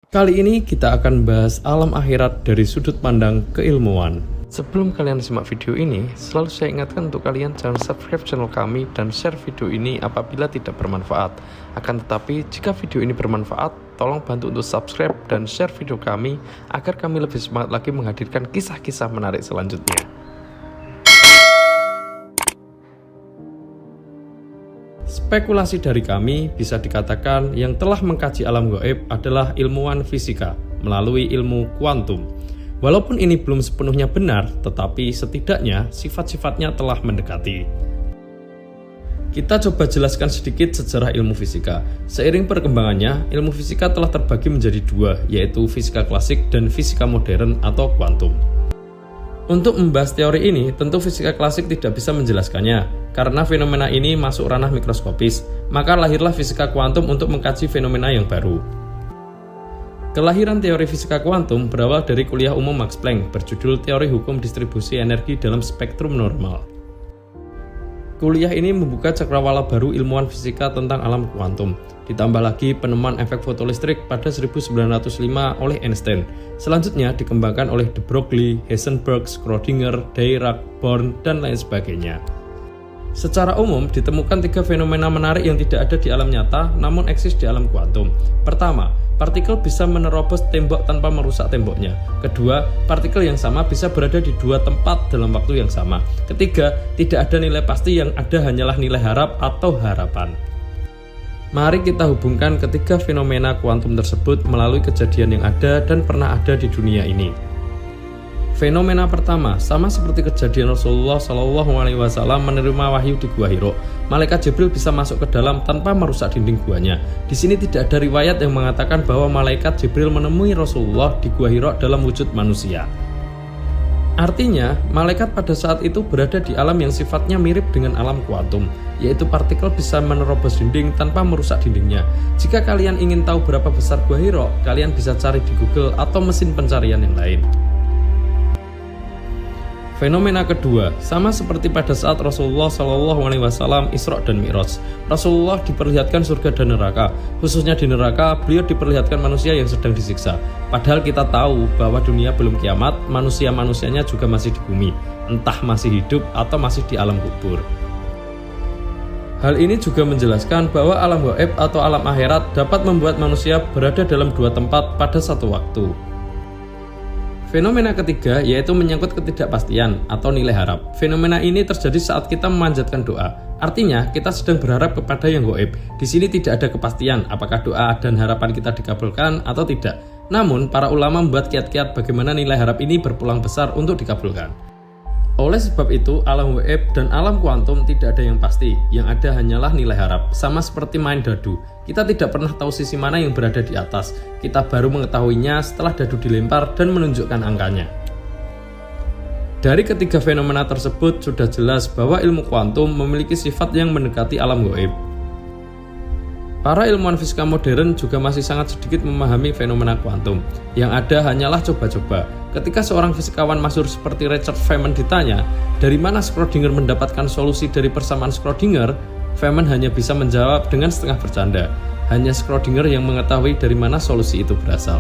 Kali ini kita akan bahas alam akhirat dari sudut pandang keilmuan. Sebelum kalian simak video ini, selalu saya ingatkan untuk kalian jangan subscribe channel kami dan share video ini apabila tidak bermanfaat. Akan tetapi, jika video ini bermanfaat, tolong bantu untuk subscribe dan share video kami agar kami lebih semangat lagi menghadirkan kisah-kisah menarik selanjutnya. Spekulasi dari kami bisa dikatakan yang telah mengkaji alam gaib adalah ilmuwan fisika melalui ilmu kuantum. Walaupun ini belum sepenuhnya benar, tetapi setidaknya sifat-sifatnya telah mendekati. Kita coba jelaskan sedikit sejarah ilmu fisika. Seiring perkembangannya, ilmu fisika telah terbagi menjadi dua, yaitu fisika klasik dan fisika modern atau kuantum. Untuk membahas teori ini, tentu fisika klasik tidak bisa menjelaskannya, karena fenomena ini masuk ranah mikroskopis, maka lahirlah fisika kuantum untuk mengkaji fenomena yang baru. Kelahiran teori fisika kuantum berawal dari kuliah umum Max Planck berjudul Teori Hukum Distribusi Energi dalam Spektrum Normal. Kuliah ini membuka cakrawala baru ilmuwan fisika tentang alam kuantum. Ditambah lagi penemuan efek fotolistrik pada 1905 oleh Einstein. Selanjutnya dikembangkan oleh de Broglie, Heisenberg, Schrödinger, Dirac, Born, dan lain sebagainya. Secara umum ditemukan tiga fenomena menarik yang tidak ada di alam nyata namun eksis di alam kuantum. Pertama, partikel bisa menerobos tembok tanpa merusak temboknya. Kedua, partikel yang sama bisa berada di dua tempat dalam waktu yang sama. Ketiga, tidak ada nilai pasti, yang ada hanyalah nilai harap atau harapan. Mari kita hubungkan ketiga fenomena kuantum tersebut melalui kejadian yang ada dan pernah ada di dunia ini. Fenomena pertama, sama seperti kejadian Rasulullah SAW menerima wahyu di Gua Hiro. Malaikat Jibril bisa masuk ke dalam tanpa merusak dinding guanya. Di sini tidak ada riwayat yang mengatakan bahwa malaikat Jibril menemui Rasulullah di Gua Hiro dalam wujud manusia. Artinya, malaikat pada saat itu berada di alam yang sifatnya mirip dengan alam kuantum, yaitu partikel bisa menerobos dinding tanpa merusak dindingnya. Jika kalian ingin tahu berapa besar Gua Hiro, kalian bisa cari di Google atau mesin pencarian yang lain. Fenomena kedua, sama seperti pada saat Rasulullah SAW Isra dan Mi'raj. Rasulullah diperlihatkan surga dan neraka. Khususnya di neraka, beliau diperlihatkan manusia yang sedang disiksa. Padahal kita tahu bahwa dunia belum kiamat, manusia-manusianya juga masih di bumi, entah masih hidup atau masih di alam kubur. Hal ini juga menjelaskan bahwa alam gaib atau alam akhirat dapat membuat manusia berada dalam dua tempat pada satu waktu. Fenomena ketiga yaitu menyangkut ketidakpastian atau nilai harap. Fenomena ini terjadi saat kita memanjatkan doa. Artinya, kita sedang berharap kepada yang gaib. Di sini tidak ada kepastian apakah doa dan harapan kita dikabulkan atau tidak. Namun, para ulama membuat kiat-kiat bagaimana nilai harap ini berpeluang besar untuk dikabulkan. Oleh sebab itu, alam gaib dan alam kuantum tidak ada yang pasti, yang ada hanyalah nilai harap. Sama seperti main dadu, kita tidak pernah tahu sisi mana yang berada di atas. Kita baru mengetahuinya setelah dadu dilempar dan menunjukkan angkanya. Dari ketiga fenomena tersebut sudah jelas bahwa ilmu kuantum memiliki sifat yang mendekati alam gaib. Para ilmuwan fisika modern juga masih sangat sedikit memahami fenomena kuantum. Yang ada hanyalah coba-coba. Ketika seorang fisikawan masyhur seperti Richard Feynman ditanya, dari mana Schrödinger mendapatkan solusi dari persamaan Schrödinger, Feynman hanya bisa menjawab dengan setengah bercanda. Hanya Schrödinger yang mengetahui dari mana solusi itu berasal.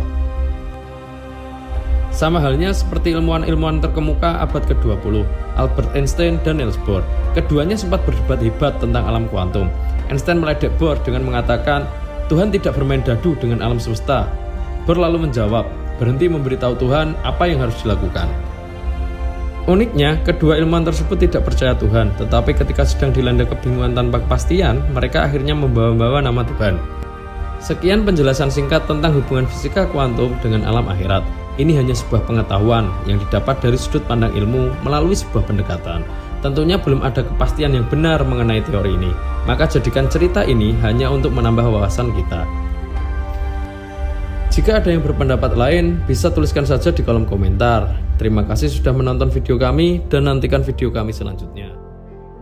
Sama halnya seperti ilmuwan-ilmuwan terkemuka abad ke-20, Albert Einstein dan Niels Bohr. Keduanya sempat berdebat hebat tentang alam kuantum. Einstein meledek Bohr dengan mengatakan, Tuhan tidak bermain dadu dengan alam semesta. Bohr lalu menjawab, berhenti memberitahu Tuhan apa yang harus dilakukan. Uniknya, kedua ilmuwan tersebut tidak percaya Tuhan, tetapi ketika sedang dilanda kebingungan tanpa kepastian, mereka akhirnya membawa-bawa nama Tuhan. Sekian penjelasan singkat tentang hubungan fisika kuantum dengan alam akhirat. Ini hanya sebuah pengetahuan yang didapat dari sudut pandang ilmu melalui sebuah pendekatan. Tentunya belum ada kepastian yang benar mengenai teori ini, maka jadikan cerita ini hanya untuk menambah wawasan kita. Jika ada yang berpendapat lain, bisa tuliskan saja di kolom komentar. Terima kasih sudah menonton video kami dan nantikan video kami selanjutnya.